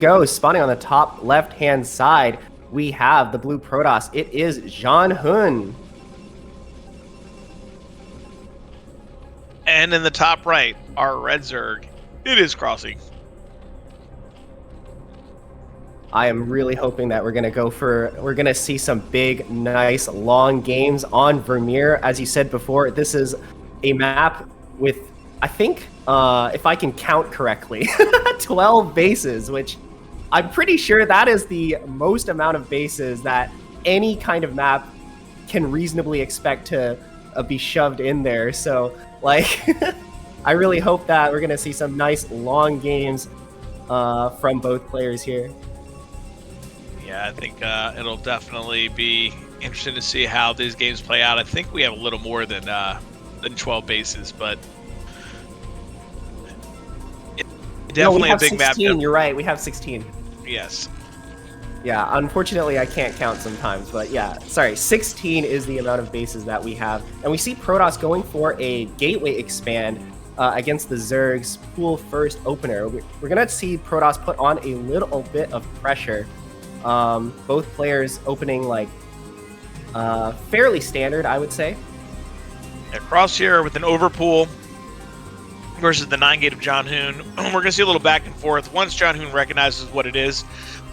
go. Spawning on the top left-hand side, we have the blue Protoss. It is Zhanhun. And in the top right, our red Zerg. It is cRoSs. I am really hoping that we're going to see some big, nice, long games on Vermeer. As you said before, this is a map with, I think, if I can count correctly, 12 bases, which I'm pretty sure that is the most amount of bases that any kind of map can reasonably expect to be shoved in there. So, like, I really hope that we're going to see some nice, long games from both players here. Yeah, I think it'll definitely be interesting to see how these games play out. I think we have a little more than 12 bases, but definitely a big 16, map. You're right, we have 16. Yes. Yeah, unfortunately I can't count sometimes, but yeah, sorry, 16 is the amount of bases that we have. And we see Protoss going for a gateway expand against the Zerg's pool first opener. We're going to see Protoss put on a little bit of pressure. Both players opening like fairly standard, I would say. Yeah, cRoSs here with an overpool versus the 9-gate of Zhanhun. We're going to see a little back and forth. Once Zhanhun recognizes what it is,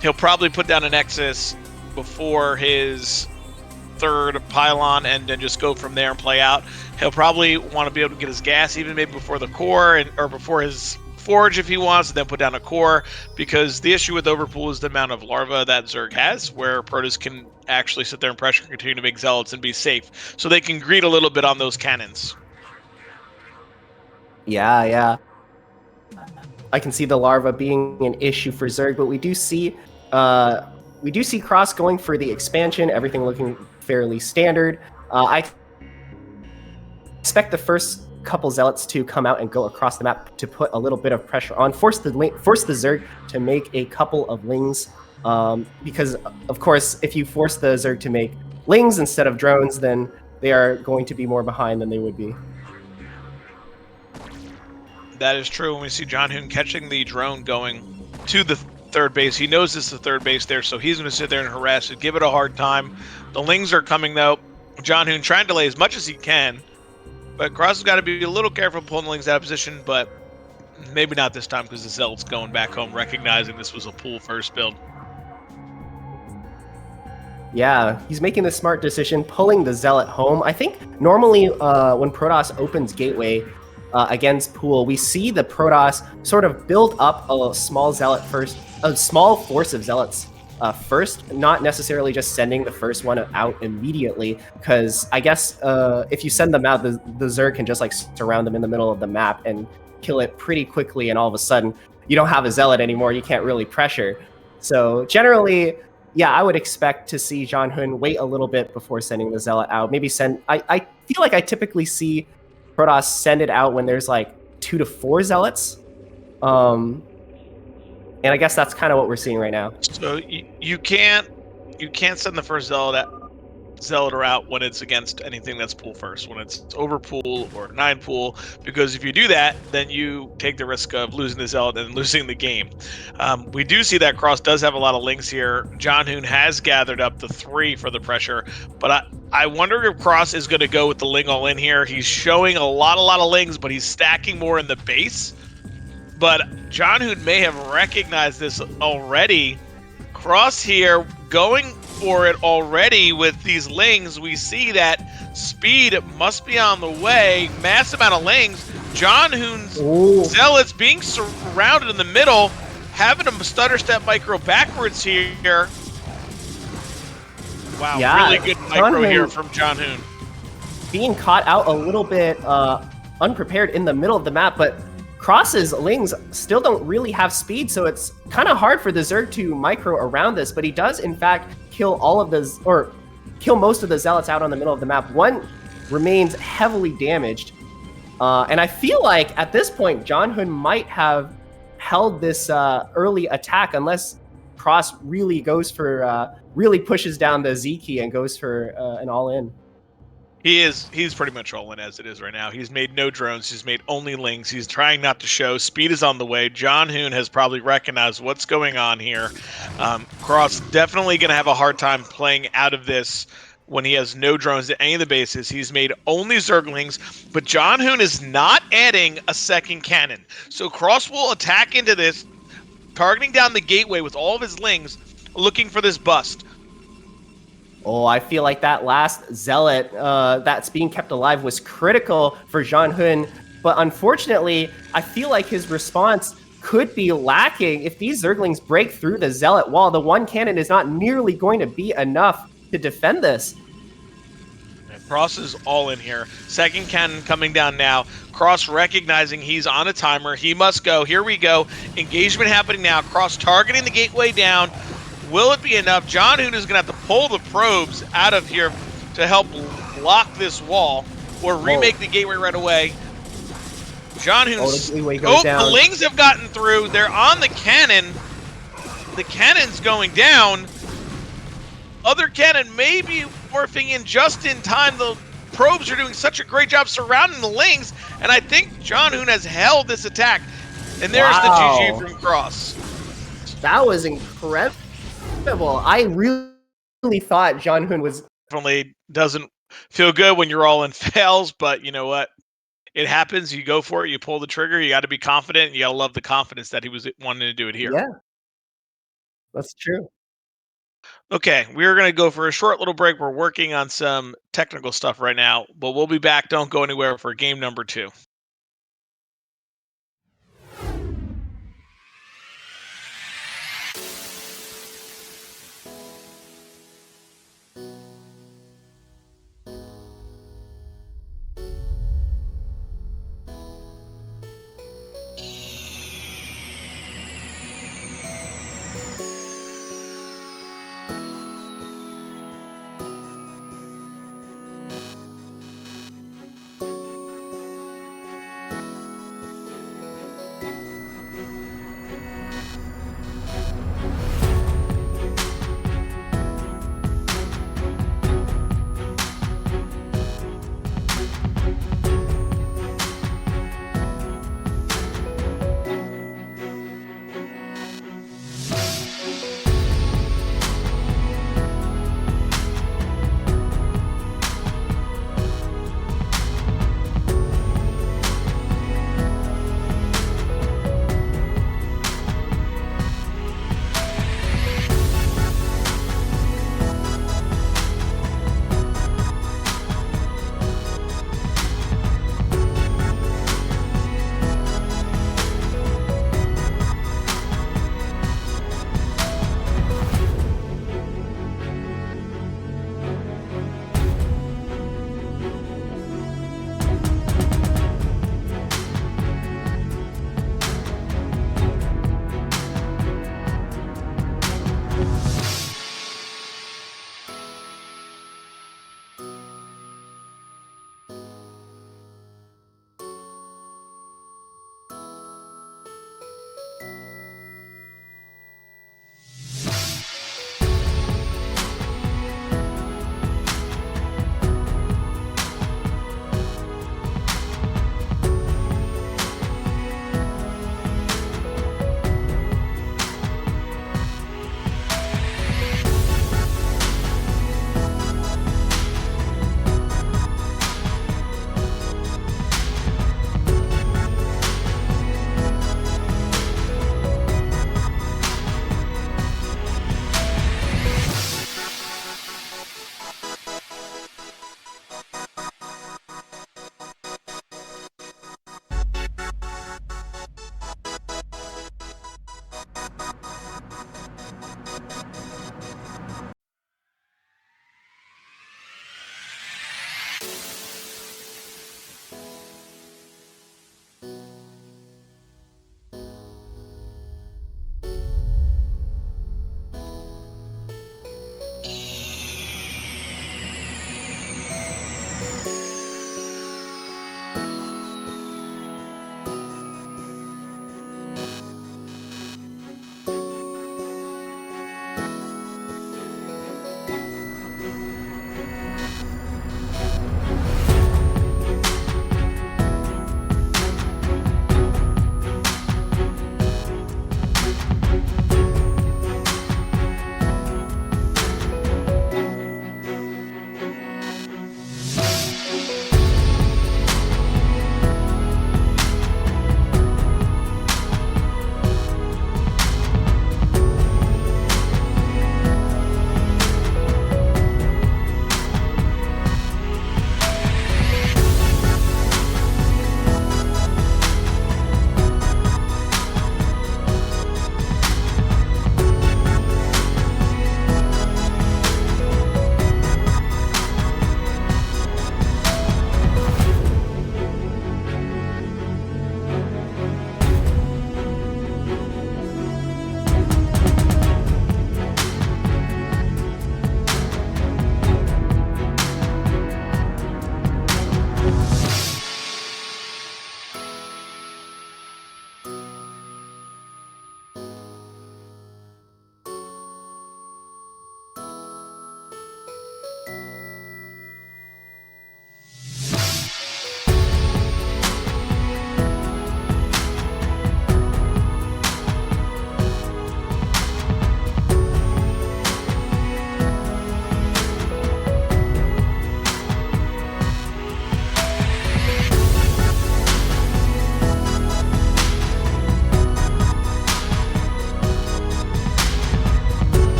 he'll probably put down a Nexus before his third pylon and then just go from there and play out. He'll probably want to be able to get his gas even maybe before the core or before his forge if he wants, and then put down a core, because the issue with overpool is the amount of larva that Zerg has, where Protoss can actually sit there and pressure continue to make zealots and be safe. So they can greed a little bit on those cannons. Yeah. I can see the larva being an issue for Zerg, but we do see cRoSs going for the expansion, everything looking fairly standard. I expect the first couple zealots to come out and go across the map to put a little bit of pressure on, force the Zerg to make a couple of lings, because of course if you force the Zerg to make lings instead of drones, then they are going to be more behind than they would be. That is true. When we see Zhanhun catching the drone going to the third base, he knows it's the third base there, so he's going to sit there and harass it, give it a hard time. The lings are coming though. Zhanhun trying to delay as much as he can, but cRoSs has got to be a little careful pulling the lings out of position, but maybe not this time because the Zealot's going back home, recognizing this was a pool first build. Yeah, he's making the smart decision, pulling the Zealot home. I think normally when Protoss opens Gateway against pool, we see the Protoss sort of build up a small Zealot first, a small force of Zealots first, not necessarily just sending the first one out immediately, because I guess if you send them out, the Zerg can just like surround them in the middle of the map and kill it pretty quickly, and all of a sudden you don't have a Zealot anymore, you can't really pressure. So generally, yeah, I would expect to see Zhanhun wait a little bit before sending the Zealot out. Maybe I feel like I typically see Protoss send it out when there's like 2 to 4 Zealots. And I guess that's kind of what we're seeing right now. So you can't send the first Zealoter out when it's against anything that's pool first, when it's over pool or 9 pool, because if you do that, then you take the risk of losing the Zealot and losing the game. We do see that cRoSs does have a lot of links here. Zhanhun has gathered up the 3 for the pressure, but I wonder if cRoSs is going to go with the ling all in here. He's showing a lot of lings, but he's stacking more in the base. But Zhanhun may have recognized this already. cRoSs here going for it already with these lings. We see that speed must be on the way. Massive amount of lings. Zhanhun's Zealots being surrounded in the middle, having a stutter step micro backwards here. Wow, yeah, really good micro here from Zhanhun. Being caught out a little bit unprepared in the middle of the map, but cRoSs's lings still don't really have speed, so it's kind of hard for the Zerg to micro around this, but he does in fact kill kill most of the Zealots out on the middle of the map. One remains heavily damaged, and I feel like at this point Zhanhun might have held this early attack unless cRoSs really goes for really pushes down the Z key and goes for an all-in. He's pretty much all in as it is right now. He's made no drones. He's made only lings. He's trying not to show. Speed is on the way. Zhanhun has probably recognized what's going on here. cRoSs definitely going to have a hard time playing out of this when he has no drones at any of the bases. He's made only Zerglings, but Zhanhun is not adding a second cannon. So cRoSs will attack into this, targeting down the gateway with all of his lings, looking for this bust. Oh, I feel like that last Zealot that's being kept alive was critical for Zhanhun, but unfortunately, I feel like his response could be lacking. If these Zerglings break through the Zealot wall, the one cannon is not nearly going to be enough to defend this. cRoSs is all in here. Second cannon coming down now. cRoSs recognizing he's on a timer. He must go. Here we go. Engagement happening now. cRoSs targeting the gateway down. Will it be enough? Zhanhun is going to have to pull the probes out of here to help lock this wall or remake the gateway right away. Zhanhun's the lings have gotten through. They're on the cannon. The cannon's going down. Other cannon may be morphing in just in time. The probes are doing such a great job surrounding the lings, and I think Zhanhun has held this attack. And there's the GG from cRoSs. That was incredible. I really thought Zhanhun was... Definitely doesn't feel good when you're all in fails, but you know what? It happens. You go for it. You pull the trigger. You got to be confident. You got to love the confidence that he was wanting to do it here. Yeah, that's true. Okay, we're going to go for a short little break. We're working on some technical stuff right now, but we'll be back. Don't go anywhere for game number 2.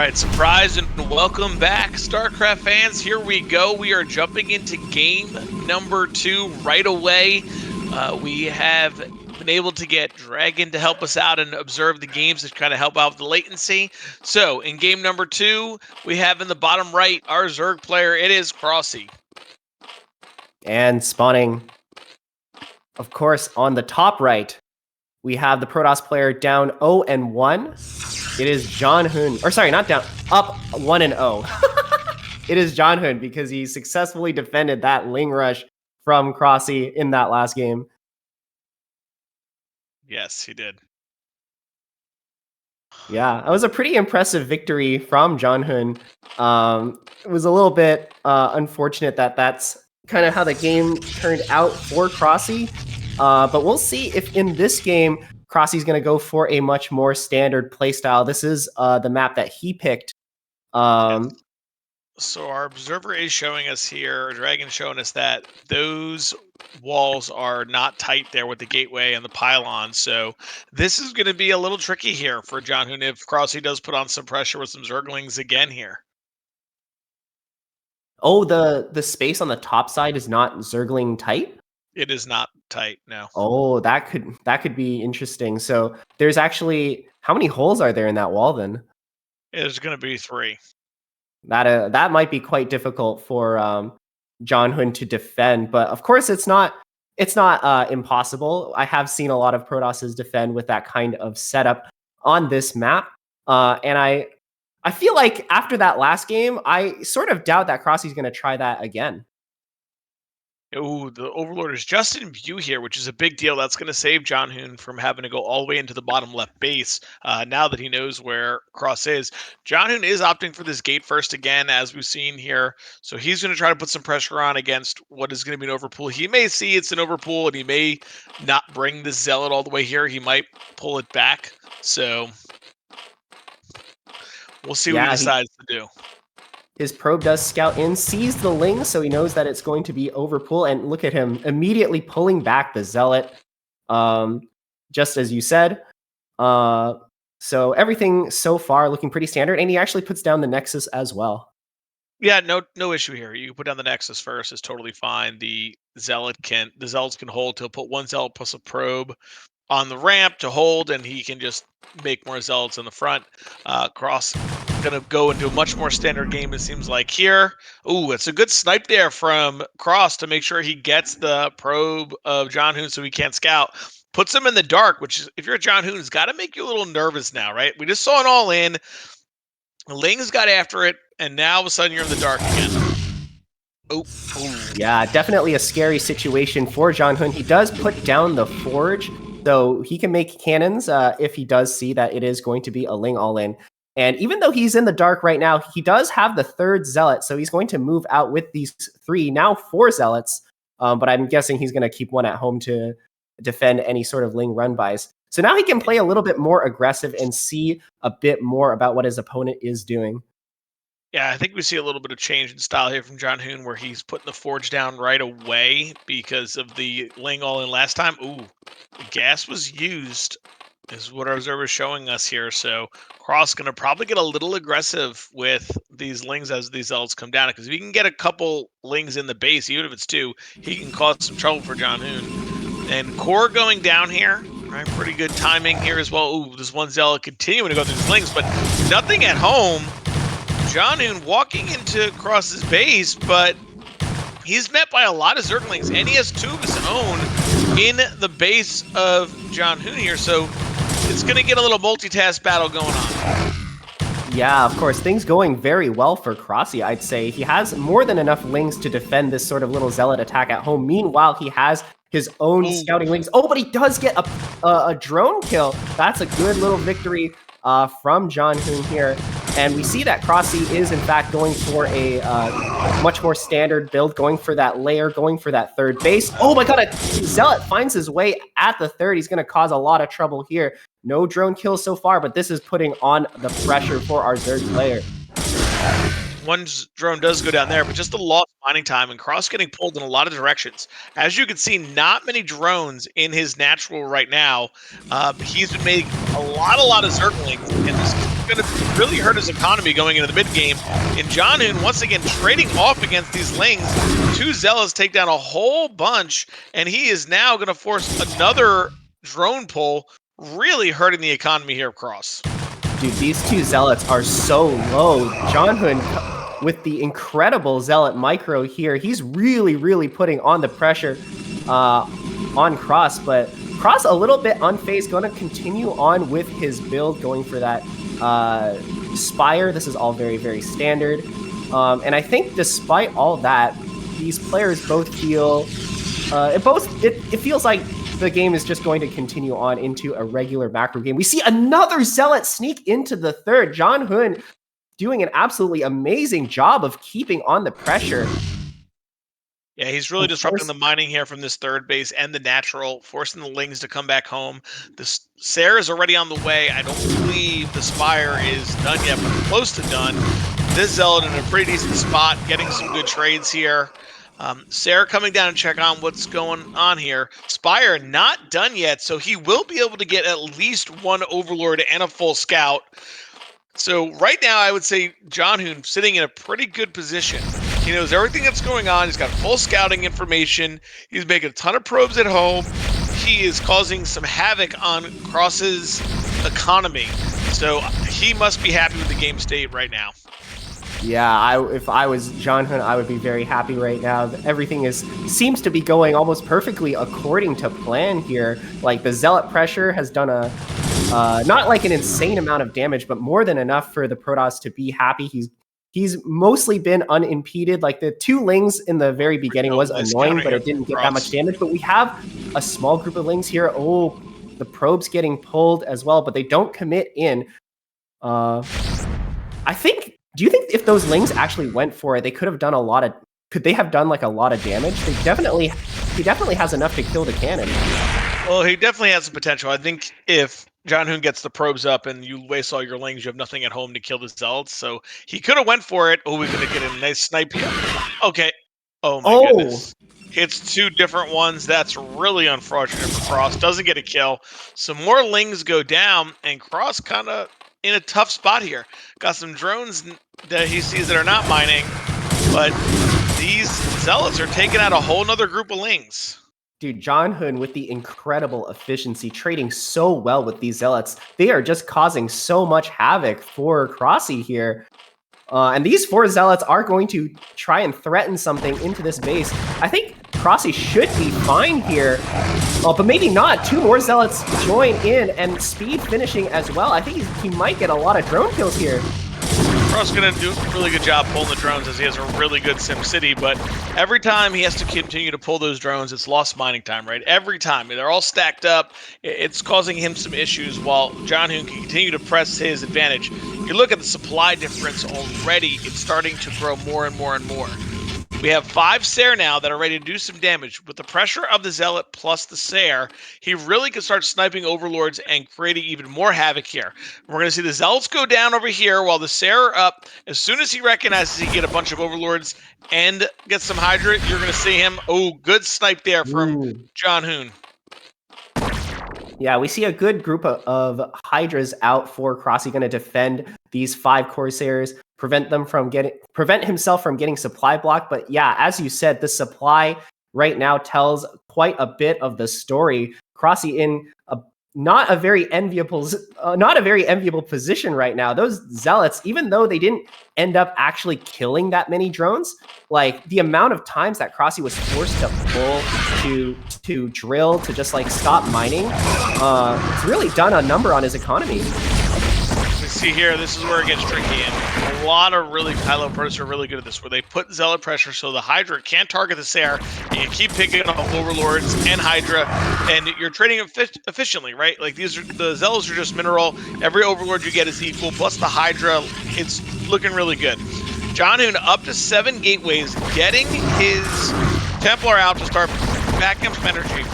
right, surprise and welcome back, StarCraft fans. Here we go. We are jumping into game number 2 right away. We have been able to get Dragon to help us out and observe the games to kind of help out with the latency. So, in game number 2, we have in the bottom right our Zerg player. It is cRoSs. And spawning, of course, on the top right, we have the Protoss player down 0-1. It is Zhanhun, or sorry, not down, up 1-0. It is Zhanhun because he successfully defended that Ling Rush from cRoSs in that last game. Yes, he did. Yeah, it was a pretty impressive victory from Zhanhun. It was a little bit unfortunate that that's kind of how the game turned out for cRoSs. But we'll see if in this game, cRoSs is going to go for a much more standard playstyle. This is the map that he picked. Yes. So our observer is showing us here, Dragon showing us that those walls are not tight there with the gateway and the pylon. So this is going to be a little tricky here for Zhanhun if cRoSs does put on some pressure with some Zerglings again here. Oh, the space on the top side is not Zergling tight? It is not tight, no. Oh, that could be interesting. So there's actually, how many holes are there in that wall then? It's going to be 3. That might be quite difficult for Zhanhun to defend, but of course it's not impossible. I have seen a lot of Protosses defend with that kind of setup on this map, and I feel like after that last game, I sort of doubt that cRoSs is going to try that again. Oh, the Overlord is just in view here, which is a big deal. That's going to save Zhanhun from having to go all the way into the bottom left base now that he knows where cRoSs is. Zhanhun is opting for this gate first again, as we've seen here. So he's going to try to put some pressure on against what is going to be an overpool. He may see it's an overpool, and he may not bring the Zealot all the way here. He might pull it back. So we'll see what he decides to do. His probe does scout in, sees the Ling, so he knows that it's going to be overpull, and look at him immediately pulling back the Zealot, just as you said. So everything so far looking pretty standard, and he actually puts down the Nexus as well. Yeah, no issue here. You put down the Nexus first, is totally fine. The Zealots can hold. He'll put one Zealot plus a probe on the ramp to hold, and he can just make more Zealots in the front. cRoSs going to go into a much more standard game, it seems like here. Ooh, it's a good snipe there from cRoSs to make sure he gets the probe of Zhanhun so he can't scout. Puts him in the dark, which is, if you're Zhanhun, it's got to make you a little nervous now, right? We just saw an all-in. Ling's got after it, and now all of a sudden you're in the dark again. Oh. Yeah, definitely a scary situation for Zhanhun. He does put down the Forge, so he can make cannons if he does see that it is going to be a Ling all-in. And even though he's in the dark right now, he does have the 3rd Zealot, so he's going to move out with these 3, now 4 Zealots. But I'm guessing he's going to keep one at home to defend any sort of Ling run-bys. So now he can play a little bit more aggressive and see a bit more about what his opponent is doing. Yeah, I think we see a little bit of change in style here from Zhanhun, where he's putting the Forge down right away because of the Ling all-in last time. Ooh, the gas was used, is what our observer is showing us here. So cRoSs going to probably get a little aggressive with these Lings as these Zealots come down, because if he can get a couple Lings in the base, even if it's 2, he can cause some trouble for Zhanhun. And Core going down here, right? Pretty good timing here as well. Ooh, this one Zealot continuing to go through these Lings, but nothing at home. Zhanhun walking into cRoSs's base, but he's met by a lot of Zerglings, and he has 2 of his own in the base of Zhanhun here, so it's going to get a little multitask battle going on. Yeah, of course, things going very well for cRoSs, I'd say. He has more than enough Lings to defend this sort of little Zealot attack at home. Meanwhile, he has his own scouting Lings. Oh, but he does get a drone kill. That's a good little victory from Zhanhun here. And we see that cRoSs is, in fact, going for a much more standard build, going for that layer, going for that 3rd base. Oh my god, a Zealot finds his way at the 3rd. He's going to cause a lot of trouble here. No drone kills so far, but this is putting on the pressure for our Zerg player. One drone does go down there, but just the lost mining time, and cRoSs getting pulled in a lot of directions. As you can see, not many drones in his natural right now. He's been making a lot of Zerglings, and going to really hurt his economy going into the mid game. And Zhanhun, once again, trading off against these lings. 2 Zealots take down a whole bunch, and he is now going to force another drone pull, really hurting the economy here of cRoSs. Dude, these 2 Zealots are so low. Zhanhun, with the incredible Zealot micro here, he's really, really putting on the pressure on cRoSs, but cRoSs a little bit unfazed, going to continue on with his build, going for that Spire. This is all very, very standard. And I think despite all that, these players both feel, it feels like the game is just going to continue on into a regular macro game. We see another Zealot sneak into the third. Zhanhun doing an absolutely amazing job of keeping on the pressure. Yeah, he's really disrupting the mining here from this third base and the natural, forcing the lings to come back home. The SARE is already on the way. I don't believe the Spire is done yet, but close to done. This Zealot in a pretty decent spot, getting some good trades here. SARE coming down and check on what's going on here. Spire not done yet, so he will be able to get at least 1 Overlord and a full scout. So right now, I would say Zhanhun sitting in a pretty good position. He knows everything that's going on. He's got full scouting information. He's making a ton of probes at home. He is causing some havoc on cRoSs's economy. So he must be happy with the game state right now. Yeah, if I was Zhanhun, I would be very happy right now. Everything seems to be going almost perfectly according to plan here. Like, the Zealot pressure has done a not like an insane amount of damage, but more than enough for the Protoss to be happy. He's mostly been unimpeded. Like, the 2 lings in the very beginning was annoying, but it didn't get that much damage. But we have a small group of lings here. Oh, the probes getting pulled as well, but they don't commit in. Do you think if those lings actually went for it, they could have done a lot of? Could they have done like a lot of damage? He definitely has enough to kill the cannon. Well, he definitely has the potential. I think if Zhanhun gets the probes up and you waste all your lings, you have nothing at home to kill the Zealots. So he could have went for it. Oh, we're gonna get a nice snipe here. Okay. Oh my goodness. Hits 2 different ones. That's really unfortunate for cRoSs. Doesn't get a kill. Some more lings go down, and cRoSs kind of in a tough spot here. Got some drones that he sees that are not mining, but these Zealots are taking out a whole nother group of lings. Dude, Zhanhun with the incredible efficiency, trading so well with these Zealots. They are just causing so much havoc for cRoSs here. And these 4 Zealots are going to try and threaten something into this base. I think cRoSs should be fine here, but maybe not. 2 more Zealots join in, and Speed finishing as well. I think he might get a lot of drone kills here. cRoSs going to do a really good job pulling the drones, as he has a really good SimCity, but every time he has to continue to pull those drones, it's lost mining time, right? Every time. They're all stacked up. It's causing him some issues, while Zhanhun can continue to press his advantage. You look at the supply difference already, it's starting to grow more and more and more. We have 5 SARE now that are ready to do some damage. With the pressure of the Zealot plus the SARE, he really can start sniping Overlords and creating even more havoc here. We're going to see the Zealots go down over here while the SARE are up. As soon as he recognizes he get a bunch of Overlords and get some Hydra, you're going to see him. Oh, good snipe there from Zhanhun. Yeah, we see a good group of Hydras out for cRoSs. Going to defend these 5 Corsairs, prevent himself from getting supply blocked. But yeah, as you said, the supply right now tells quite a bit of the story. cRoSs in not a very enviable position right now. Those Zealots, even though they didn't end up actually killing that many drones, like the amount of times that cRoSs was forced to pull, to drill, to just like stop mining, it's really done a number on his economy. See here, this is where it gets tricky, and a lot of really high-level Protoss are really good at this, where they put Zealot pressure so the Hydra can't target the SARE, and you keep picking up Overlords and Hydra, and you're trading efficiently, right? Like, the Zealots are just mineral. Every Overlord you get is equal, plus the Hydra. It's looking really good. Zhanhun up to 7 gateways, getting his Templar out to start backing up some energy.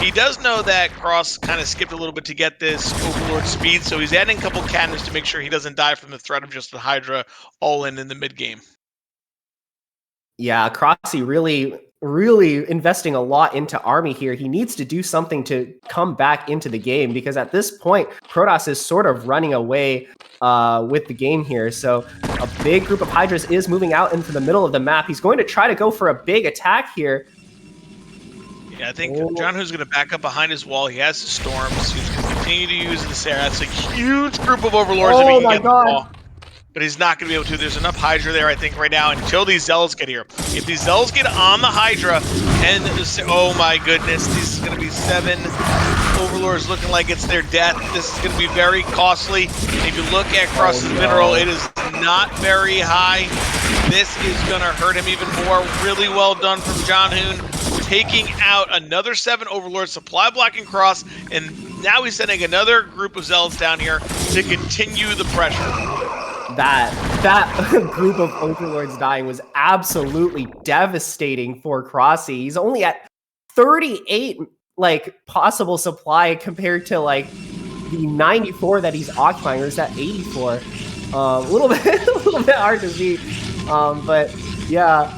He does know that cRoSs kind of skipped a little bit to get this Overlord speed, so he's adding a couple cannons to make sure he doesn't die from the threat of just the Hydra all in the mid game. Yeah, cRoSs really really investing a lot into Army here. He needs to do something to come back into the game, because at this point, ProLeague is sort of running away with the game here. So a big group of Hydras is moving out into the middle of the map. He's going to try to go for a big attack here. Yeah, I think Zhanhun's going to back up behind his wall. He has the storms. He's going to continue to use the Sarah. That's a huge group of overlords if he can get the ball. But he's not going to be able to. There's enough Hydra there, I think, right now until these Zealots get here. If these Zealots get on the Hydra, and oh my goodness, this is going to be 7 Overlords looking like it's their death. This is going to be very costly. If you look at cRoSs' mineral, it is not very high. This is going to hurt him even more. Really well done from Zhanhun, taking out another 7 Overlords, supply blocking cRoSs, and now he's sending another group of Zealots down here to continue the pressure. That group of Overlords dying was absolutely devastating for cRoSs. He's only at 38 possible supply compared to the 94 that he's occupying, or is that 84? A little bit hard to beat. But yeah,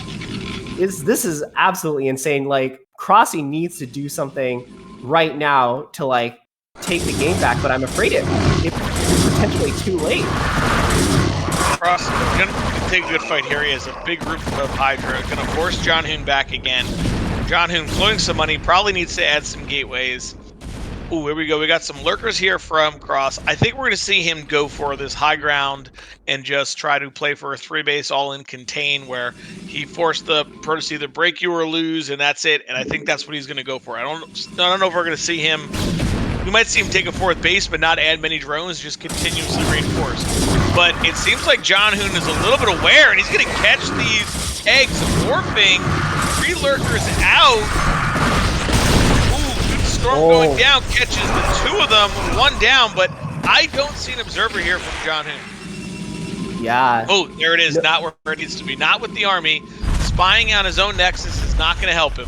this is absolutely insane. cRoSs needs to do something right now to take the game back, but I'm afraid it's potentially too late. cRoSs gonna take a good fight here. He has a big group of Hydra, gonna force Zhanhun back again. Zhanhun flowing some money, probably needs to add some gateways. Ooh, here we go. We got some lurkers here from cRoSs. I think we're going to see him go for this high ground and just try to play for a 3-base all-in contain where he forced the Protoss either break you or lose, and that's it. And I think that's what he's going to go for. I don't know if we're going to see him. We might see him take a 4th base, but not add many drones, just continuously reinforce. But it seems like Zhanhun is a little bit aware, and he's going to catch these eggs morphing. 3 lurkers out. Storm going down, catches the 2 of them, 1 down, but I don't see an observer here from Zhanhun. Yeah. Oh, there it is, not where it needs to be, not with the army. Spying on his own nexus is not going to help him.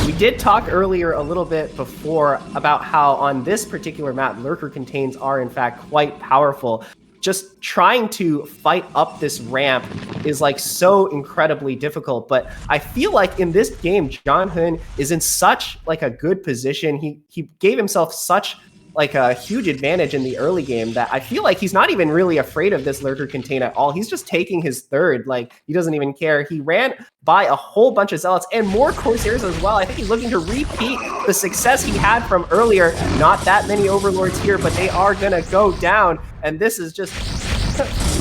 We did talk earlier a little bit before about how on this particular map, lurker contains are in fact quite powerful. Just trying to fight up this ramp is so incredibly difficult. But I feel like in this game, Zhanhun is in such a good position. He gave himself such a huge advantage in the early game that I feel like he's not even really afraid of this lurker contain at all. He's just taking his 3rd. He doesn't even care. He ran by a whole bunch of Zealots and more Corsairs as well. I think he's looking to repeat the success he had from earlier. Not that many Overlords here, but they are gonna go down. And this is just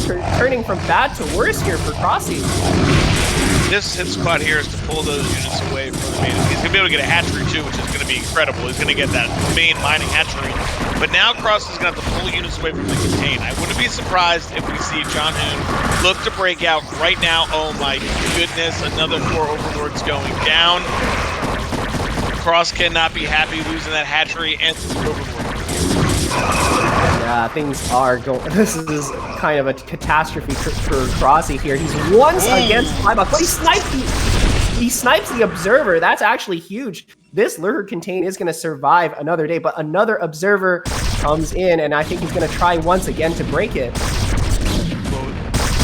turning from bad to worse here for cRoSs. This hit squad here is to pull those units away from the main. He's going to be able to get a hatchery too, which is going to be incredible. He's going to get that main mining hatchery. But now cRoSs is going to have to pull units away from the contain. I wouldn't be surprised if we see Zhanhun look to break out right now. Oh my goodness, another 4 Overlords going down. cRoSs cannot be happy losing that hatchery and Overlord. Yeah, things are going. This is kind of a catastrophe for cRoSs here. He's once against 5 bucks, but he snipes the observer. That's actually huge. This lurker contain is going to survive another day, but another observer comes in, and I think he's going to try once again to break it.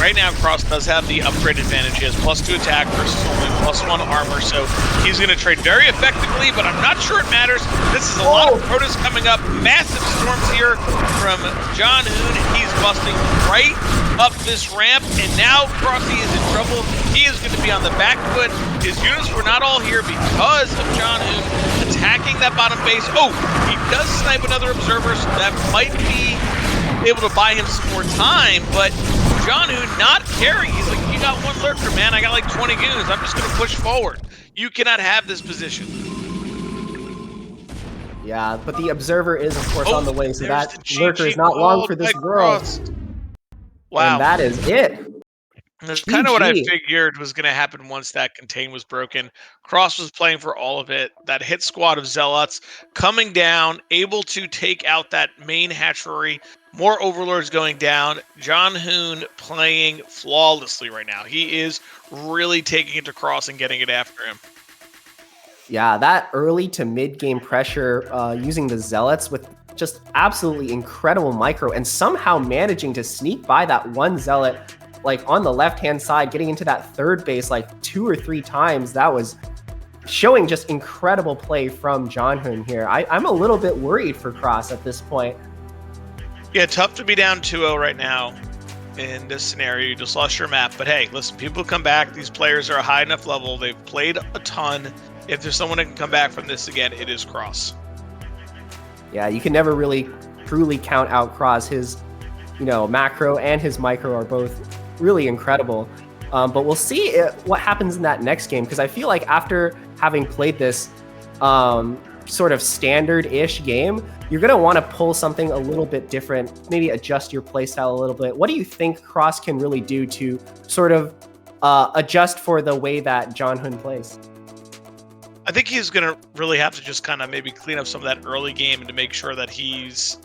Right now, cRoSs does have the upgrade advantage. He has +2 attack versus only +1 armor, so he's going to trade very effectively, but I'm not sure it matters. This is a lot of Protoss coming up. Massive storms here from Zhanhun. He's busting right up this ramp, and now cRoSs is in trouble. He is going to be on the back foot. His units were not all here because of Zhanhun attacking that bottom base. Oh, he does snipe another observer, so that might be able to buy him some more time, but Zhanhun not caring. He's like, you got 1 lurker, man. I got 20 goons. I'm just going to push forward. You cannot have this position. Yeah, but the observer is, of course, on the way, so that lurker is not long for this world. Wow. And that is it. That's kind of what I figured was going to happen once that contain was broken. cRoSs was playing for all of it. That hit squad of Zealots coming down, able to take out that main hatchery. More Overlords going down. Zhanhun playing flawlessly right now. He is really taking it to cRoSs and getting it after him. Yeah, that early to mid-game pressure using the Zealots with just absolutely incredible micro and somehow managing to sneak by that 1 Zealot like on the left-hand side, getting into that third base like 2 or 3 times. That was showing just incredible play from Zhanhun here. I'm a little bit worried for cRoSs at this point. Yeah, tough to be down 2-0 right now in this scenario. You just lost your map. But hey, listen, people come back. These players are a high enough level. They've played a ton. If there's someone that can come back from this again, it is cRoSs. Yeah, you can never really truly count out cRoSs. His, macro and his micro are both really incredible. But we'll see what happens in that next game, because I feel like after having played this sort of standard-ish game, you're going to want to pull something a little bit different, maybe adjust your playstyle a little bit. What do you think cRoSs can really do to sort of adjust for the way that Zhanhun plays? I think he's going to really have to just kind of maybe clean up some of that early game and to make sure that he's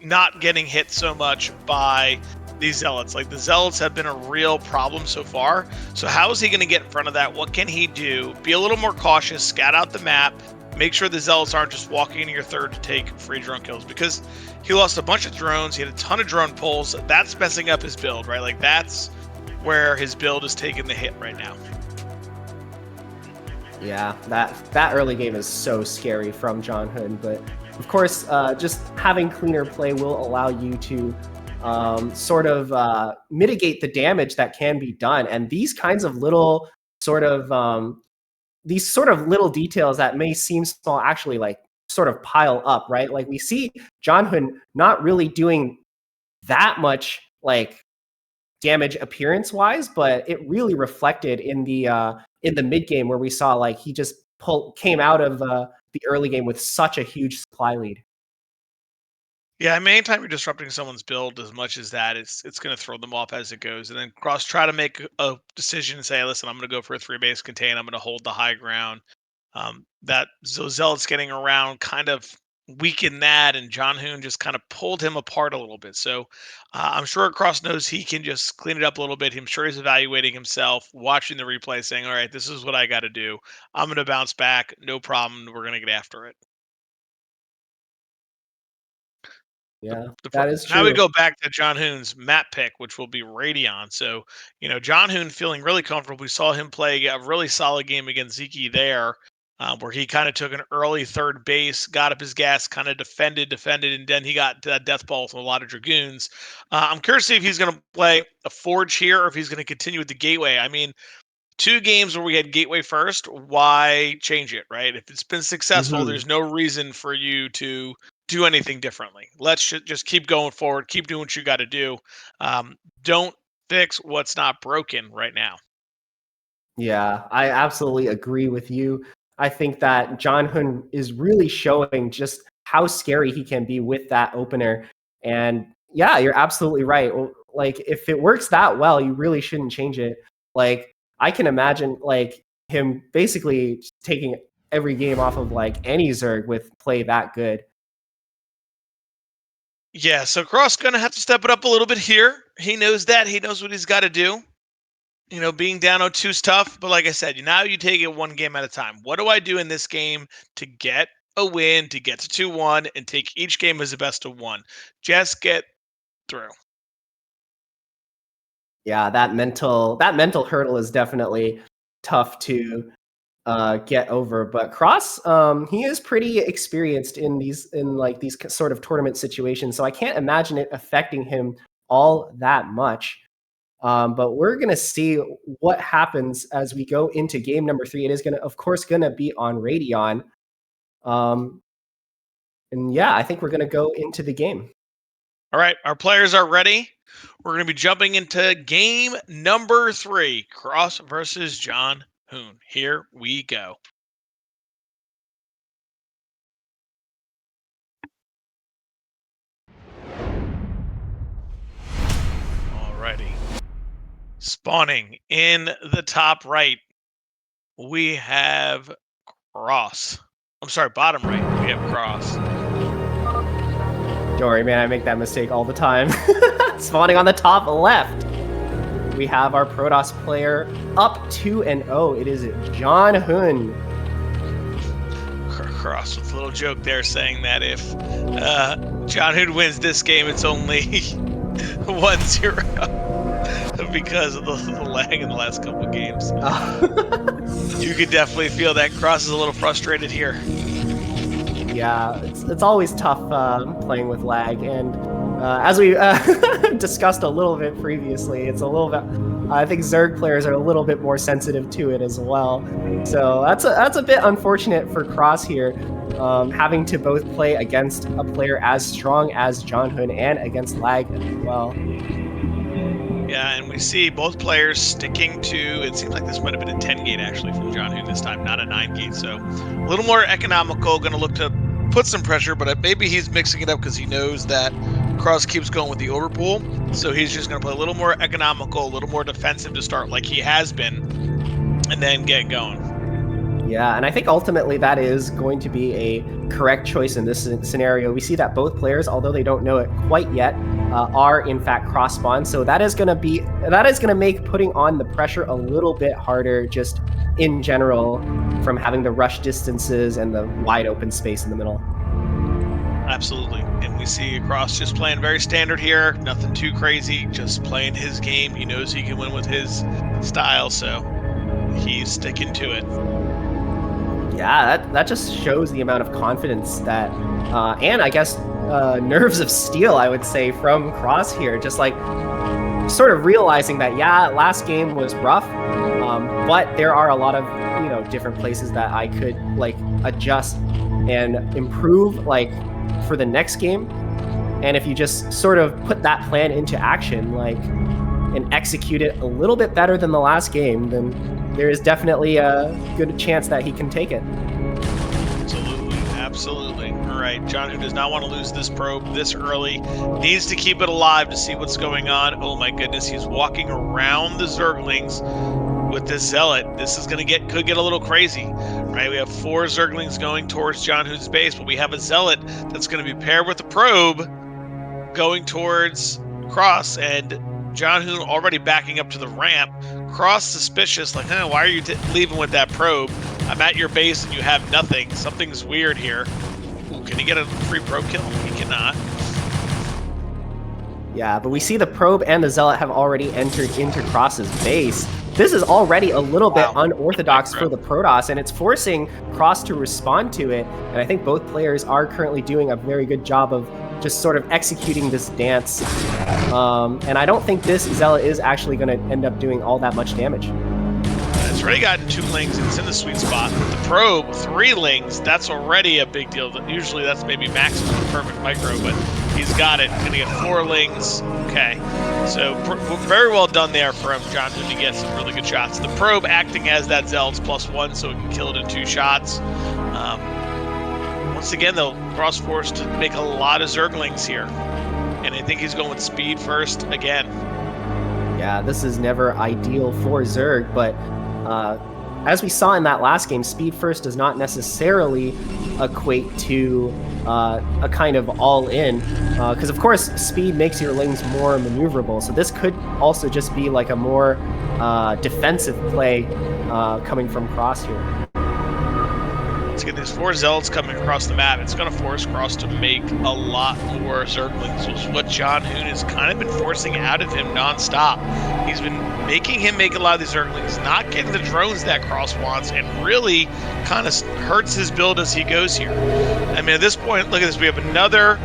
not getting hit so much by these Zealots. Like, the Zealots have been a real problem so far. So how is he going to get in front of that? What can he do? Be a little more cautious, scout out the map, make sure the Zealots aren't just walking into your third to take free drone kills, because he lost a bunch of drones. He had a ton of drone pulls. That's messing up his build, right? Like, that's where his build is taking the hit right now. Yeah, that early game is so scary from Zhanhun, but of course, just having cleaner play will allow you to sort of mitigate the damage that can be done. And these kinds of little sort of little details that may seem small actually like sort of pile up, right? Like, we see Zhanhun not really doing that much like damage appearance wise, but it really reflected in the mid game, where we saw like he just came out of the early game with such a huge supply lead. Yeah, I mean, anytime you're disrupting someone's build as much as that, it's going to throw them off as it goes. And then cRoSs try to make a decision and say, listen, I'm going to go for a 3-base contain. I'm going to hold the high ground. Those Zealots getting around kind of weakened that, and Zhanhun just kind of pulled him apart a little bit. So I'm sure cRoSs knows he can just clean it up a little bit. I'm sure he's evaluating himself, watching the replay, saying, all right, this is what I got to do. I'm going to bounce back. No problem. We're going to get after it. Yeah, that is true. Now we go back to Zhanhun's map pick, which will be Radion. So, Zhanhun feeling really comfortable. We saw him play a really solid game against Ziki there, where he kind of took an early third base, got up his gas, kind of defended, and then he got death balls with a lot of Dragoons. I'm curious to see if he's going to play a Forge here or if he's going to continue with the Gateway. I mean, 2 games where we had Gateway first, why change it, right? If it's been successful, there's no reason for you to do anything differently. Let's just keep going forward, keep doing what you got to do. Don't fix what's not broken right now. Yeah, I absolutely agree with you. I think that Zhanhun is really showing just how scary he can be with that opener. And yeah, you're absolutely right. Like, if it works that well, you really shouldn't change it. Like, I can imagine like him basically taking every game off of like any Zerg with play that good. Yeah, so cRoSs gonna have to step it up a little bit here. He knows that. He knows what he's got to do. Being down 0-2 is tough, but like I said, now you take it one game at a time. What do I do in this game to get a win, to get to 2-1, and take each game as the best of 1? Just get through. Yeah, that mental hurdle is definitely tough to get over. But cRoSs, he is pretty experienced in these sort of tournament situations, so I can't imagine it affecting him all that much. But we're gonna see what happens as we go into game number 3. It is of course gonna be on Radion. And yeah, I think we're gonna go into the game. All right, our players are ready. We're going to be jumping into game number 3, cRoSs versus Zhanhun. Here we go. Alrighty. Spawning in the top right, we have cRoSs. I'm sorry, bottom right, we have cRoSs. Don't worry, man, I make that mistake all the time. Spawning on the top left, we have our Protoss player up 2-0. It is Zhanhun. cRoSs with a little joke there saying that if Zhanhun wins this game, it's only 1-0. because of the lag in the last couple of games. You could definitely feel that cRoSs is a little frustrated here. Yeah, it's always tough playing with lag, and as we discussed a little bit previously, it's a little bit. I think Zerg players are a little bit more sensitive to it as well. So that's a bit unfortunate for cRoSs here, having to both play against a player as strong as Zhanhun and against lag as well. Yeah, and we see both players sticking to, it seems like this might have been a 10 gate actually from Zhanhun this time, not a 9 gate. So a little more economical, going to look to put some pressure, but maybe he's mixing it up because he knows that cRoSs keeps going with the overpool. So he's just going to play a little more economical, a little more defensive to start like he has been, and then get going. Yeah, and I think ultimately that is going to be a correct choice in this scenario. We see that both players, although they don't know it quite yet, are in fact cross spawn. So that is going to make putting on the pressure a little bit harder, just in general, from having the rush distances and the wide open space in the middle. Absolutely, and we see cRoSs just playing very standard here, nothing too crazy, just playing his game. He knows he can win with his style, so he's sticking to it. Yeah, that just shows the amount of confidence that, and I guess nerves of steel, I would say, from cRoSs here. Just like sort of realizing that, yeah, last game was rough, but there are a lot of different places that I could like adjust and improve like for the next game. And if you just sort of put that plan into action, like, and execute it a little bit better than the last game, then there is definitely a good chance that he can take it. Absolutely, absolutely. All right, Zhanhun does not want to lose this probe this early. Needs to keep it alive to see what's going on. Oh my goodness, he's walking around the Zerglings with this Zealot. This is could get a little crazy, right? We have 4 Zerglings going towards Zhanhun's base, but we have a Zealot that's going to be paired with a probe going towards cRoSs, and Zhanhun already backing up to the ramp. cRoSs suspicious, like, why are you leaving with that probe? I'm at your base and you have nothing. Something's weird here. Ooh, can he get a free probe kill? He cannot. Yeah, but we see the probe and the Zealot have already entered into cRoSs's base. This is already a little bit unorthodox for the ProToss, and it's forcing cRoSs to respond to it. And I think both players are currently doing a very good job of just sort of executing this dance. And I don't think this Zealot is actually going to end up doing all that much damage. It's already gotten 2 lings, and it's in the sweet spot. With the probe, 3 lings, that's already a big deal. Usually that's maybe maximum perfect micro, but he's got it. Gonna get 4 lings. Okay, so very well done there from Zhanhun to get some really good shots. The probe acting as that Zealot's +1, so it can kill it in 2 shots. Once again, though, cRoSs forced to make a lot of Zerglings here, and I think he's going with speed first again. Yeah, this is never ideal for Zerg, but as we saw in that last game, speed first does not necessarily equate to a kind of all-in, because of course speed makes your lings more maneuverable, so this could also just be like a more defensive play coming from cRoSs here. Let's get these 4 Zealots coming across the map. It's going to force cRoSs to make a lot more Zerglings, which is what Zhanhun has kind of been forcing out of him nonstop. He's been making him make a lot of these Zerglings, not getting the drones that cRoSs wants, and really kind of hurts his build as he goes here. I mean, at this point, look at this. We have another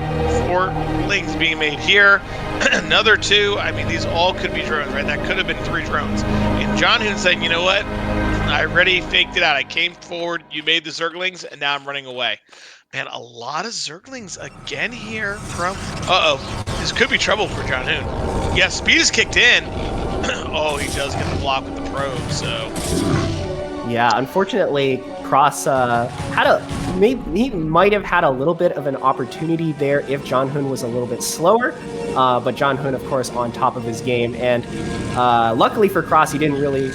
4 lings being made here, another 2. I mean, these all could be drones, right? That could have been 3 drones. And Zhanhun said, you know what? I already faked it out. I came forward, you made the Zerglings, and now I'm running away. Man, a lot of Zerglings again here from... This could be trouble for Zhanhun. Yeah, speed is kicked in. Oh, he does get the block with the probe, so... Yeah, unfortunately, cRoSs he might have had a little bit of an opportunity there if Zhanhun was a little bit slower, but Zhanhun, of course, on top of his game, and luckily for cRoSs, he didn't really...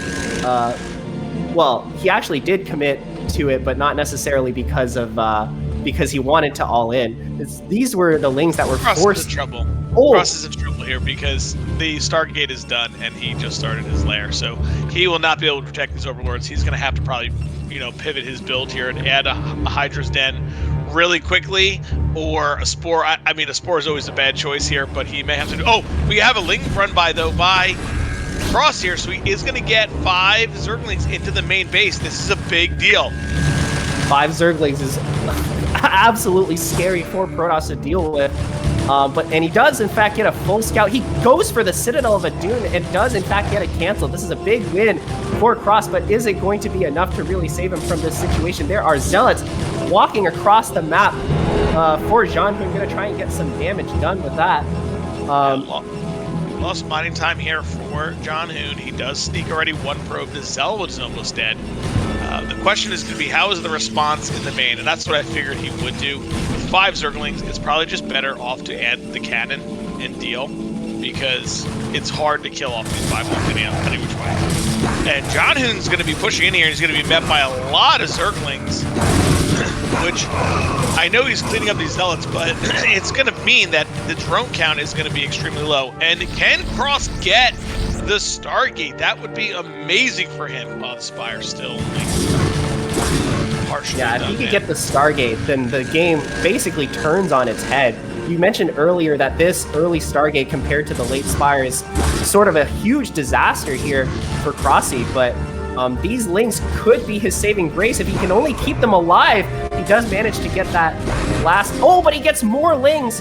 well, he actually did commit to it, but not necessarily because he wanted to all in. These were the lings that were forced. Is in trouble. Oh. cRoSs is in trouble here because the Stargate is done and he just started his lair, so he will not be able to protect his overlords. He's going to have to probably, pivot his build here and add a Hydra's Den really quickly, or a Spore. I mean, a Spore is always a bad choice here, but he may have to. Oh, we have a ling run by though by cRoSs here, so he is going to get 5 Zerglings into the main base. This is a big deal. 5 Zerglings is absolutely scary for Protoss to deal with. And he does, in fact, get a full scout. He goes for the Citadel of Adun and does, in fact, get it canceled. This is a big win for cRoSs, but is it going to be enough to really save him from this situation? There are Zealots walking across the map for Zhanhun, going to try and get some damage done with that. Lost mining time here for Zhanhun. He does sneak already 1 probe. The Zell was almost dead. The question is going to be, how is the response in the main? And that's what I figured he would do. With 5 Zerglings, it's probably just better off to add the cannon and deal, because it's hard to kill off these 5 depending on any which way. And Zhanhun's going to be pushing in here, and he's going to be met by a lot of Zerglings, which I know he's cleaning up these Zealots, but it's going to mean that the drone count is going to be extremely low. And can cRoSs get the Stargate? That would be amazing for him. Oh, the Spire still partially if he could get the Stargate, then the game basically turns on its head. You mentioned earlier that this early Stargate compared to the late Spire is sort of a huge disaster here for cRoSs, but these Lings could be his saving grace if he can only keep them alive. He does manage to get that last... Oh, but he gets more Lings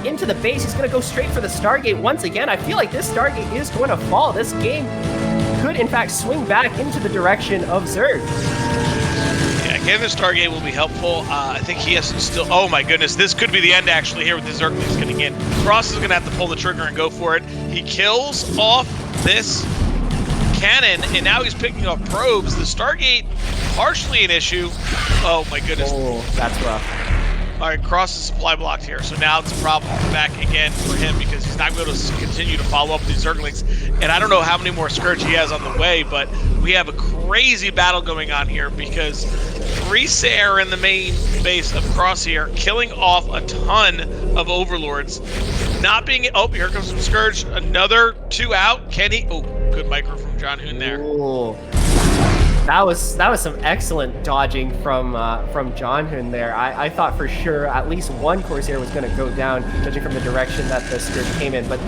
into the base. He's going to go straight for the Stargate once again. I feel like this Stargate is going to fall. This game could, in fact, swing back into the direction of Zerg. Yeah, getting the Stargate will be helpful. I think he has to still... Oh, my goodness. This could be the end, actually, here with the Zerglings getting in. cRoSs is going to have to pull the trigger and go for it. He kills off this cannon, and now he's picking up probes. The Stargate, partially an issue. Oh my goodness. Oh, that's rough. All right, cRoSs is supply blocked here, so now it's a problem back again for him because he's not going to continue to follow up with these Zerglings. And I don't know how many more Scourge he has on the way, but we have a crazy battle going on here because 3 Sair in the main base of cRoSs here, killing off a ton of Overlords. Not being... Oh, here comes some Scourge. Another 2 out. Can he... Oh, good micro from Zhanhun there. Ooh. That was some excellent dodging from Zhanhun there. I thought for sure at least one Corsair was going to go down, judging from the direction that the Scourge came in. But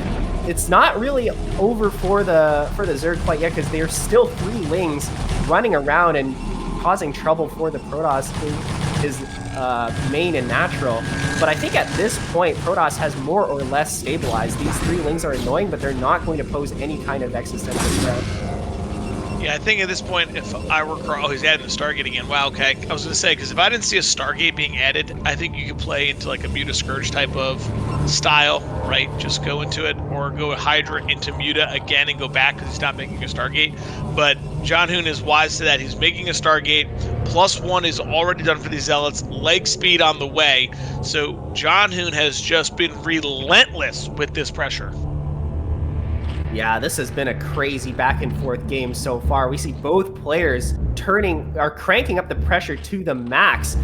it's not really over for the Zerg quite yet, because there's still 3 Lings running around and causing trouble for the Protoss in his main and natural. But I think at this point, Protoss has more or less stabilized. These 3 Lings are annoying, but they're not going to pose any kind of existential threat. Yeah, I think at this point, if I were cRoSs... Oh, he's adding the Stargate again. Wow, okay. I was going to say, because if I didn't see a Stargate being added, I think you could play into like a Muta Scourge type of style, right? Just go into it, or go Hydra into Muta again and go back because he's not making a Stargate. But Zhanhun is wise to that. He's making a Stargate. +1 is already done for these Zealots. Leg speed on the way. So Zhanhun has just been relentless with this pressure. Yeah, this has been a crazy back and forth game so far. We see both players cranking up the pressure to the max.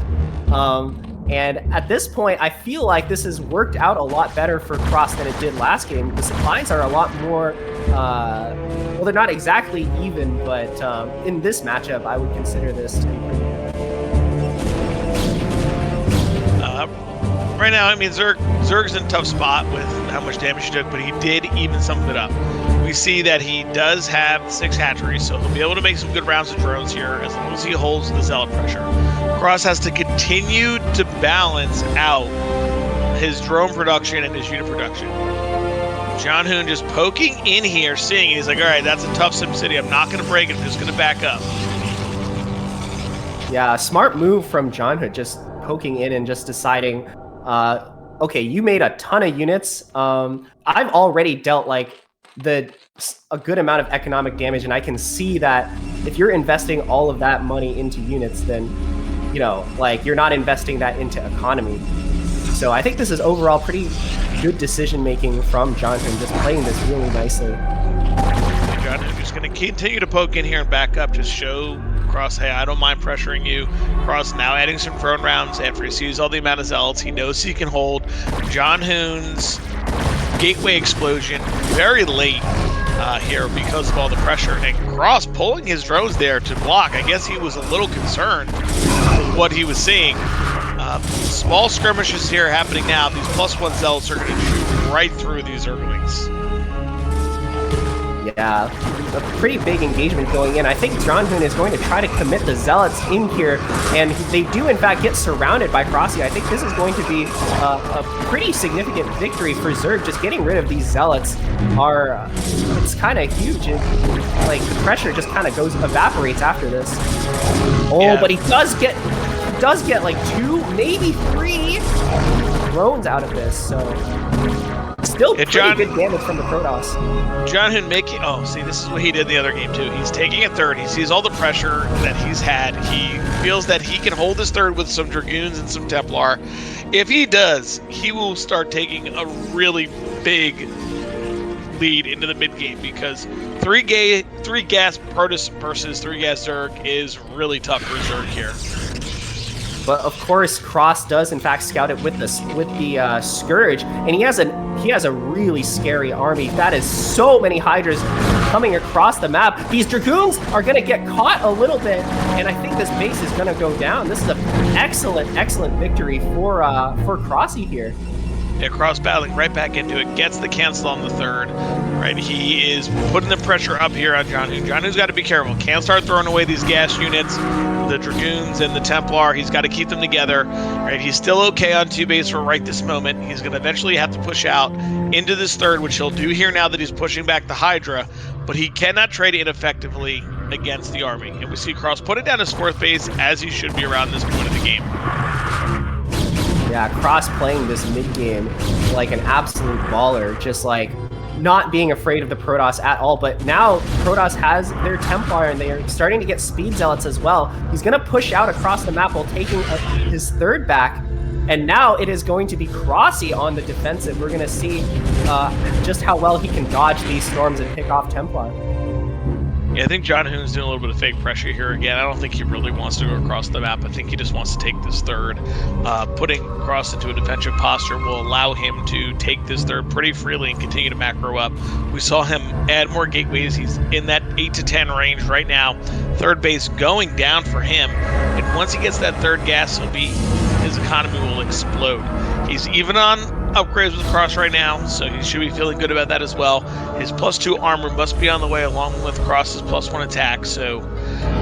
And at this point, I feel like this has worked out a lot better for cRoSs than it did last game. The supplies are a lot more, well, they're not exactly even, but in this matchup, I would consider this to be pretty good. Right now, I mean, Zerg's in a tough spot with how much damage he took, but he did even some of it up. We see that he does have 6 hatcheries, so he'll be able to make some good rounds of drones here as long as he holds the Zealot pressure. cRoSs has to continue to balance out his drone production and his unit production. Zhanhun just poking in here, seeing it. He's like, all right, that's a tough SimCity. I'm not going to break it. I'm just going to back up. Yeah, smart move from Zhanhun, just poking in and just deciding, okay, you made a ton of units. I've already dealt like a good amount of economic damage, and I can see that if you're investing all of that money into units, then, you know, like you're not investing that into economy. So I think this is overall pretty good decision making from Zhanhun, just playing this really nicely. Zhanhun just going to continue to poke in here and back up, just show cRoSs, hey, I don't mind pressuring you. cRoSs now adding some drone rounds after he sees all the amount of Zealots. He knows he can hold. Zhanhun's gateway explosion very late here because of all the pressure. And cRoSs pulling his drones there to block. I guess he was a little concerned with what he was seeing. Small skirmishes here happening now. These +1 Zealots are going to shoot right through these Zerglings. Yeah, a pretty big engagement going in. I think Zhanhun is going to try to commit the Zealots in here, and they do in fact get surrounded by cRoSs. I think this is going to be a pretty significant victory for Zerg. Just getting rid of these Zealots it's kind of huge. Like, the pressure just kind of evaporates after this. Oh, yeah. But he does get like 2, maybe 3 drones out of this, so still pretty good damage from the Protoss. Zhanhun making... Oh, see, this is what he did in the other game, too. He's taking a third. He sees all the pressure that he's had. He feels that he can hold his third with some Dragoons and some Templar. If he does, he will start taking a really big lead into the mid-game, because 3 gas Protoss versus 3 gas Zerg is really tough for Zerg here. But of course, cRoSs does in fact scout it with the Scourge, and he has a really scary army. That is so many Hydras coming across the map. These Dragoons are going to get caught a little bit, and I think this base is going to go down. This is an excellent victory for cRoSs here. Yeah, cRoSs battling right back into it, gets the cancel on the third. Right, he is putting the pressure up here on Zhanhun. Zhanhun's got to be careful. Can't start throwing away these gas units, the Dragoons and the Templar. He's got to keep them together. Right, he's still okay on 2 base for right this moment. He's going to eventually have to push out into this third, which he'll do here now that he's pushing back the Hydra. But he cannot trade ineffectively against the army. And we see cRoSs put it down his 4th base, as he should be around this point of the game. Yeah, cRoSs playing this mid-game like an absolute baller, just like not being afraid of the Protoss at all. But now Protoss has their Templar, and they are starting to get Speed Zealots as well. He's going to push out across the map while taking his third back. And now it is going to be cRoSs on the defensive. We're going to see just how well he can dodge these storms and pick off Templar. Yeah, I think Zhanhun's doing a little bit of fake pressure here again. I don't think he really wants to go across the map. I think he just wants to take this third. Putting cRoSs into a defensive posture will allow him to take this third pretty freely and continue to macro up. We saw him add more gateways. He's in that 8 to 10 range right now. Third base going down for him. And once he gets that third gas, his economy will explode. He's even on upgrades with cRoSs right now, so he should be feeling good about that as well. His +2 armor must be on the way, along with cRoSs' +1 attack, so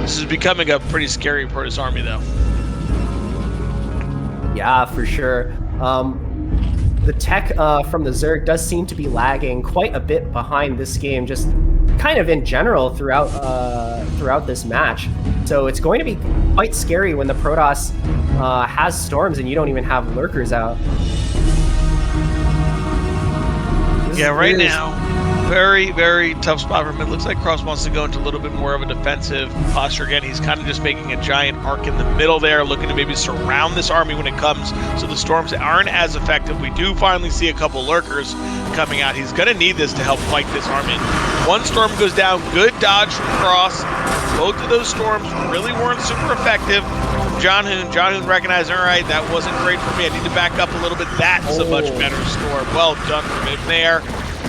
this is becoming a pretty scary Protoss army, though. Yeah, for sure. The tech from the Zerg does seem to be lagging quite a bit behind this game, just kind of in general throughout this match. So it's going to be quite scary when the Protoss has storms and you don't even have lurkers out. Yeah, right now, very, very tough spot for him. It looks like cRoSs wants to go into a little bit more of a defensive posture again. He's kind of just making a giant arc in the middle there, looking to maybe surround this army when it comes, so the storms aren't as effective. We do finally see a couple lurkers coming out. He's going to need this to help fight this army. One storm goes down, good dodge from cRoSs. Both of those storms really weren't super effective. Zhanhun recognized, all right, that wasn't great for me. I need to back up a little bit. That's a much better storm. Well done from him there.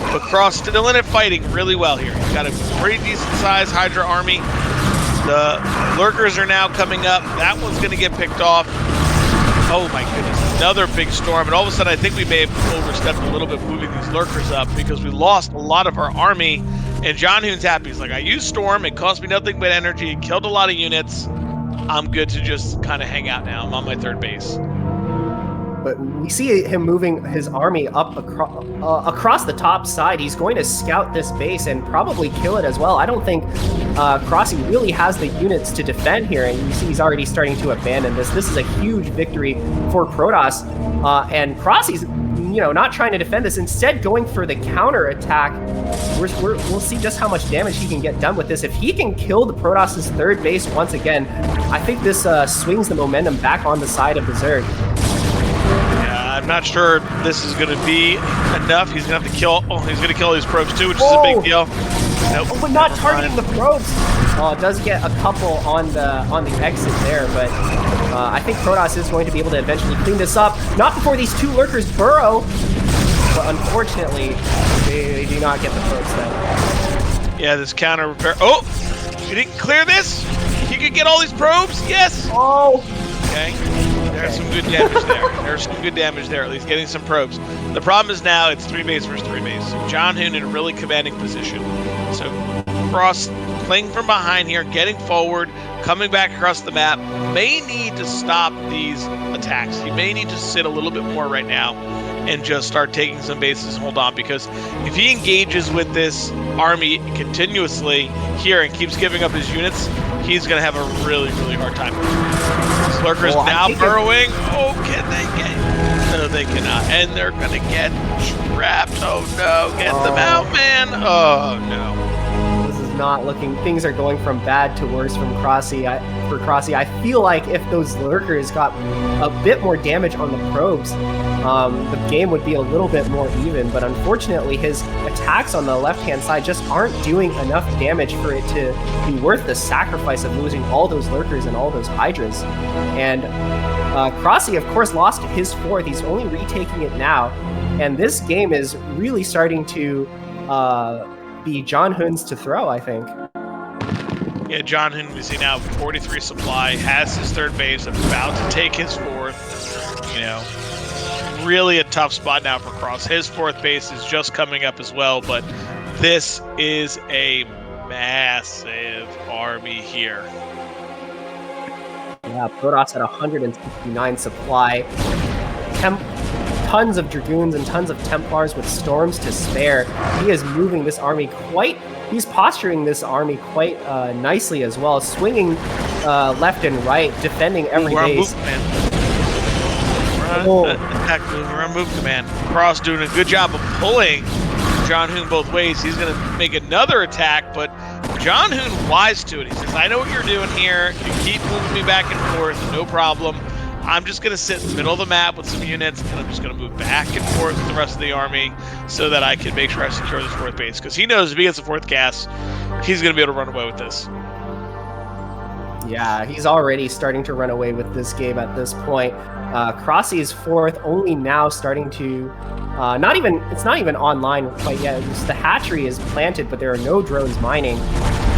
But cRoSs still in it, fighting really well here. He's got a pretty decent-sized Hydra army. The lurkers are now coming up. That one's going to get picked off. Oh my goodness, another big storm. And all of a sudden, I think we may have overstepped a little bit moving these lurkers up, because we lost a lot of our army. And Zhanhun's happy. He's like, I used storm. It cost me nothing but energy. It killed a lot of units. I'm good to just kind of hang out now. I'm on my third base. But we see him moving his army up across the top side. He's going to scout this base and probably kill it as well. I don't think cRoSs really has the units to defend here, and you see he's already starting to abandon this. This is a huge victory for Protoss, and cRoSs, not trying to defend this, instead going for the counter attack. We'll see just how much damage he can get done with this. If he can kill the Protoss' third base once again, I think this swings the momentum back on the side of the Zerg. I'm not sure this is going to be enough. He's going to have to kill. Oh, he's going to kill these probes too, which is a big deal. Nope, but not targeting the probes. Oh, it does get a couple on the exit there, but I think Protoss is going to be able to eventually clean this up. Not before these 2 lurkers burrow, but unfortunately, they do not get the probes then. Yeah, this counter repair. Oh, you didn't clear this? You could get all these probes? Yes. Oh. Okay. There's some good damage there. There's some good damage there, at least getting some probes. The problem is now it's 3 base versus 3 base. Zhanhun in a really commanding position. So cRoSs playing from behind here, getting forward, coming back across the map, may need to stop these attacks. He may need to sit a little bit more right now and just start taking some bases and hold on, because if he engages with this army continuously here and keeps giving up his units, he's going to have a really, really hard time. Lurker's now burrowing. Oh, can they get... No, they cannot. And they're going to get trapped. Oh, no. Get them out, man. Oh, no. This is not looking... Things are going from bad to worse from cRoSs. For cRoSs, I feel like if those Lurkers got a bit more damage on the probes, the game would be a little bit more even. But unfortunately, his attacks on the left-hand side just aren't doing enough damage for it to be worth the sacrifice of losing all those Lurkers and all those Hydras. And cRoSs, of course, lost his 4th. He's only retaking it now. And this game is really starting to be Zhanhun's to throw, I think. Yeah, Zhanhun, we see now 43 supply, has his 3rd base, about to take his 4th. You know, really a tough spot now for cRoSs. His 4th base is just coming up as well, but this is a massive army here. Yeah, ProLeague at 169 supply. Tons of Dragoons and tons of Templars with Storms to spare. He is moving this army he's posturing this army quite nicely as well, swinging left and right, defending every base. We're on move command. cRoSs doing a good job of pulling Zhanhun both ways. He's going to make another attack, but Zhanhun wise to it. He says, I know what you're doing here. You keep moving me back and forth, no problem. I'm just going to sit in the middle of the map with some units, and I'm just going to move back and forth with the rest of the army so that I can make sure I secure this 4th base. Because he knows if he gets the 4th gas, he's going to be able to run away with this. Yeah, he's already starting to run away with this game at this point. cRoSs' 4th only now starting to... it's not even online quite yet. The hatchery is planted, but there are no drones mining.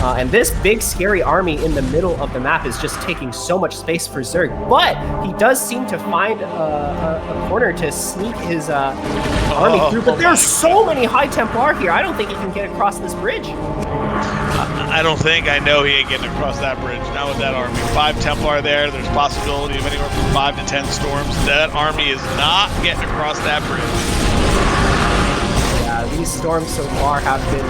And this big, scary army in the middle of the map is just taking so much space for Zerg. But he does seem to find a corner to sneak his army through. But there's so many High Templar here. I don't think he can get across this bridge. I don't think. I know he ain't getting across that bridge. Not with that army. 5 Templar there. There's possibility of anywhere from 5 to 10 storms. That army is not getting across that bridge. These storms so far have been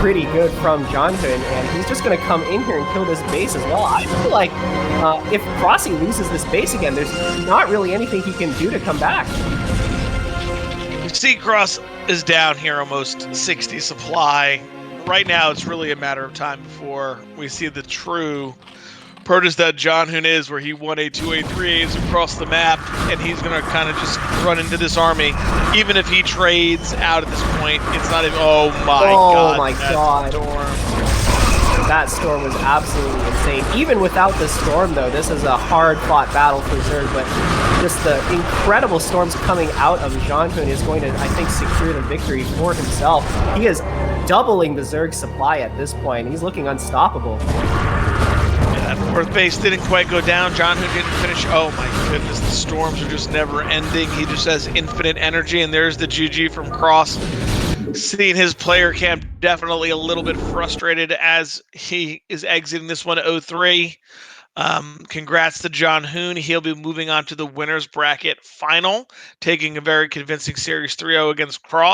pretty good from Zhanhun, and he's just going to come in here and kill this base as well. I feel like if cRoSs loses this base again, there's not really anything he can do to come back. You see cRoSs is down here almost 60 supply. Right now, it's really a matter of time before we see the true Protoss that Zhanhun is, where he 1A, 2A, 3As across the map, and he's going to kind of just run into this army. Even if he trades out at this point, it's not even... Oh my god. Storm. That storm was absolutely insane. Even without the storm, though, this is a hard-fought battle for Zerg, but just the incredible storms coming out of Zhanhun is going to, I think, secure the victory for himself. He is doubling the Zerg supply at this point. He's looking unstoppable. That 4th base didn't quite go down. Zhanhun didn't finish. Oh my goodness, the storms are just never ending. He just has infinite energy, and there's the GG from cRoSs. Seeing his player camp definitely a little bit frustrated as he is exiting this one at 0-3. Congrats to Zhanhun. He'll be moving on to the winners bracket final, taking a very convincing Series 3-0 against cRoSs.